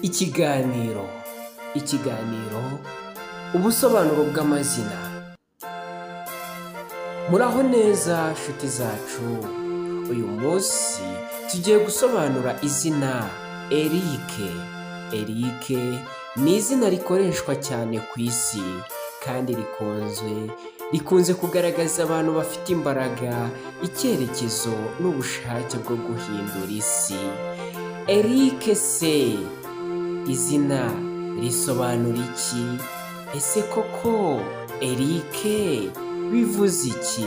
Ikiganiro ikiganiro ubusobanuro bw'amazina. Muraho neza nshuti zacu, uyu munsi tugiye gusobanura izina Eric. Eric ni izina rikoreshwa cyane ku isi kandi rikunze kugaragaza abantu bafite imbaraga, icyerekezo n'ubushake bwo guhindura isi. Eric se izina risobanura iki? Ese koko Eric bivuze iki?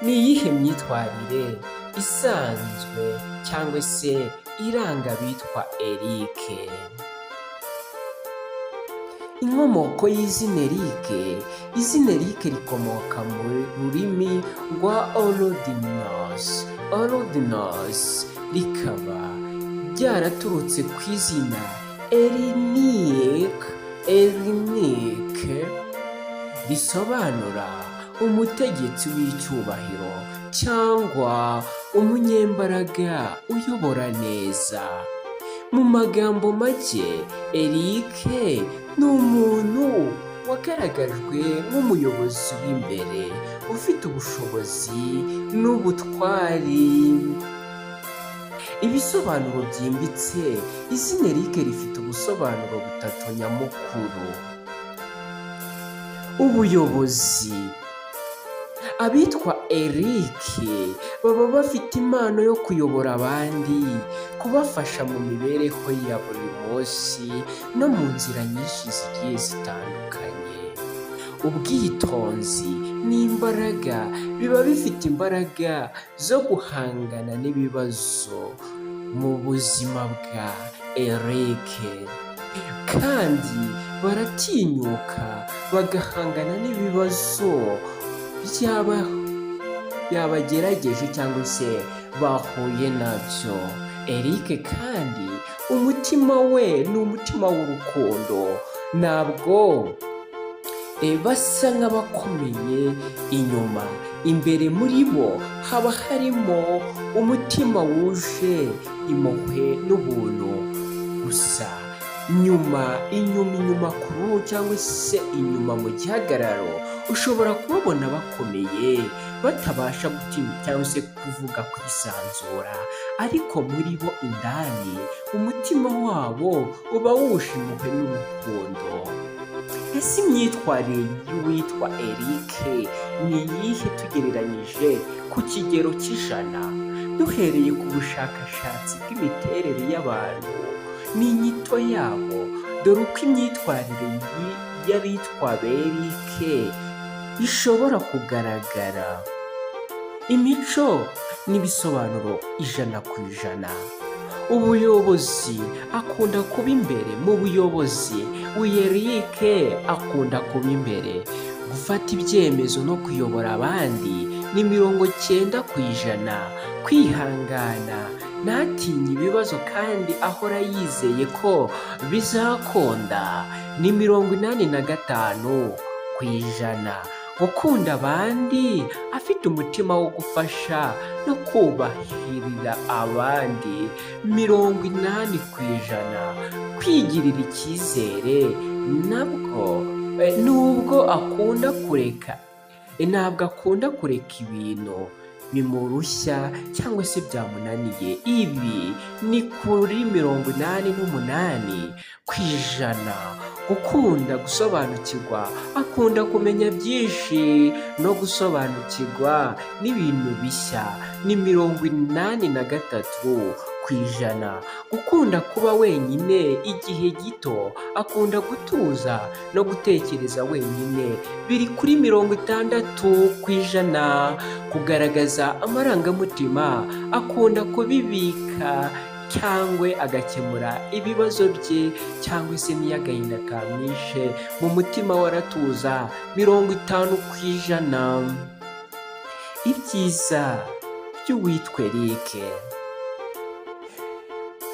Ni iyihe myitwarire isanzwe cyangwa se iranga abitwa Eric? Inkomoko y'izina Eric. Izina Eric rikomoka mu rurimi rwa Orodnos, rikaba ryaraturutse ku izina Erinik risobanura umutegetsi w'icyubahiro cyangwa umunyembaraga uyobora neza. Mu magambo make, Eric ni umuntu wagaragajwe nk'umuyobozi w'imbere ufite ubushobozi n'ubutwari. Ibisobanuro byimbitse. Izina Eric rifite ubusobanuro butatu nyamukuru. Ubuyobozi. Abitwa Eric baba bafite impano yo kuyobora abandi, kubafasha mu mibereho ya buri munsi no mu nzira nyinshi zigiye zitandukanye. Ubwitonzi n'imbaraga. Biba bifite imbaraga zo guhangana n'ibibazo mu buzima bwa Eric, kandi baratinyuka bagahangana n'ibibazo yabagerageje cyangwa se bahuye nabyo. Eric kandi umutima we ni umutima w'urukundo. Ntabwo basa nk'abakomeye inyuma, imbere muri bo haba harimo umutima wuje impuhwe n'ubuntu. Gusa inyuma ku ruhu cyangwa se inyuma mu gihagararo ushobora kubabona bakomeye, batabasha gutinya cyangwa se kuvuga kwisanzura, ariko muri bo indani umutima wabo uba wuje impuhwe n'urukundo. Ese imyitwarire y'uwitwa Eric ni iyihe tugereranyije ku kigero cy'100? Duhereye ku bushakashatsi bw'imiterere y'abantu n'inyito yabo, dore uko imyitwarire y'abitwa Eric ishobora kugaragara. Imico n'ibisobanuro 100%. Ubuyobozi. Akunda kuba imbere mu buyobozi. Eric akunda kuba imbere. Gufata ibyemezo no kuyobora abandi ni 90%. Kwihangana. Ntatinye ibibazo kandi ahora yizeye ko bizakunda ni 85%. Gukunda abandi. Afite umutima wo gufasha no kubahirira abandi 80%. Kwigirira icyizere. Nubwo ntabwo akunda kureka ibintu bimurushya cyangwa se byamunaniye. Ibi ni kuri 88%. Gukunda gusobanukirwa. Akunda kumenya byinshi no gusobanukirwa n'ibintu bishya ni 83%. Gukunda kuba wenyine igihe gito. Akunda gutuza no gutekereza wenyine biri kuri 60%. Kugaragaza amarangamutima. Akunda kubibika cyangwa agakemura ibibazo bye cyangwa se n'iy'agahinda kamwishe mu mutima waratuza 50%. Ibyiza by'uwitwa Eric.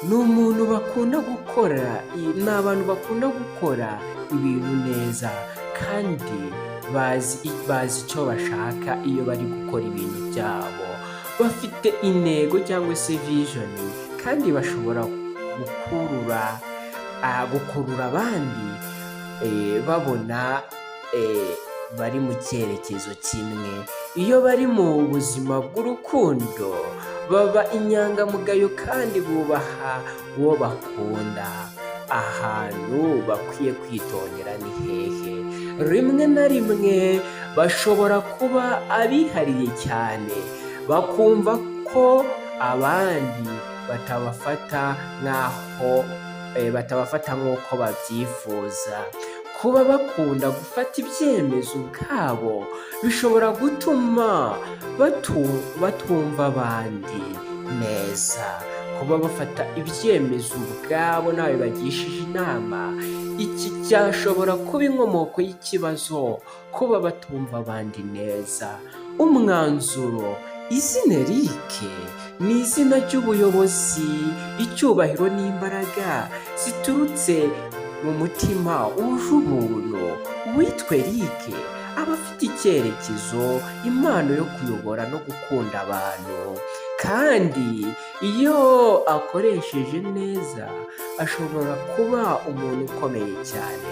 Ni abantu bakunda gukora ibintu neza kandi bazi icyo bashaka iyo bari gukora ibintu byabo. Bafite intego cyangwa se vision kandi bashobora gukurura gukurura abandi babona bari mu cyerekezo kimwe. Iyo bari mu buzima bw'urukundo baba inyangamugayo kandi bubaha uwo bakunda. Ahantu bakwiye kwitondera ni hehe? Rimwe na rimwe bashobora kuba abihariye cyane, bakumva ko abandi batabafata nk'uko babyifuza. Kuba bakunda gufata ibyemezo ubwabo bishobora gutuma batumva abandi neza. Kuba bafata ibyemezo ubwabo ntawe bagishije inama, iki cyashobora kuba inkomoko y'ikibazo, kuba batumva abandi neza. Umwanzuro: izina Eric ni izina ry'ubuyobozi, icyubahiro n'imbaraga ziturutse mu mutima wuje ubuntu. Uwitwa Eric aba afite icyerekezo, impano yo kuyobora no gukunda abantu, kandi iyo akoresheje neza ashobora kuba umuntu ukomeye cyane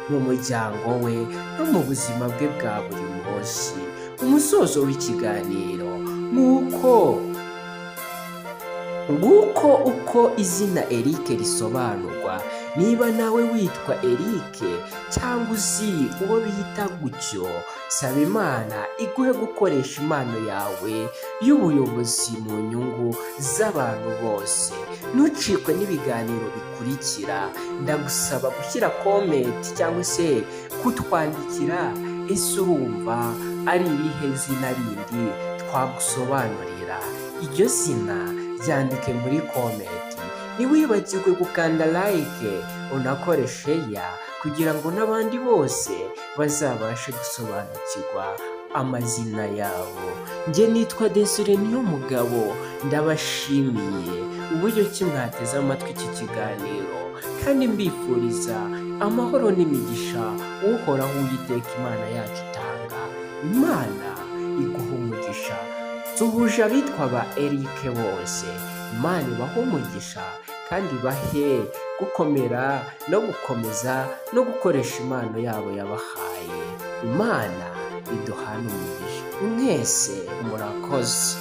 mu muryango we no mu buzima bwe bwa buri munsi. Umusozo w'ikiganiro: nguko uko izina Eric risobanurwa. Niba nawe witwa Eric cyangwa uzi uwo bita gutyo, saba Imana iguhe gukoresha impano yawe y'ubuyobozi mu nyungu z'abantu bose. Ntucikwe n'ibiganiro bikurikira. Ndagusaba gushyira komenti cyangwa se kutwandikira, ese urumva ari irihe zina rindi twagusobanurira? Iryo zina ryandike muri komenti. Ntiwibagirwe gukanda like, unakore share kugira ngo n'abandi bose bazabashe gusobanukirwa amazina yabo. Njye nitwa Desire Niyomugabo, ndabashimiye uburyo ki mwateze amatwi iki kiganiro, kandi mbifuriza amahoro n'imigisha uhoraho Uwiteka Imana yacu itanga. Imana iguha umugisha. Duhuje abitwa ba Eric bose. Imana ibahe umugisha kandi ibahe gukomera no gukomeza no gukoresha impano yabo yabahaye. Imana iduhane umugisha. Mwese murakoze.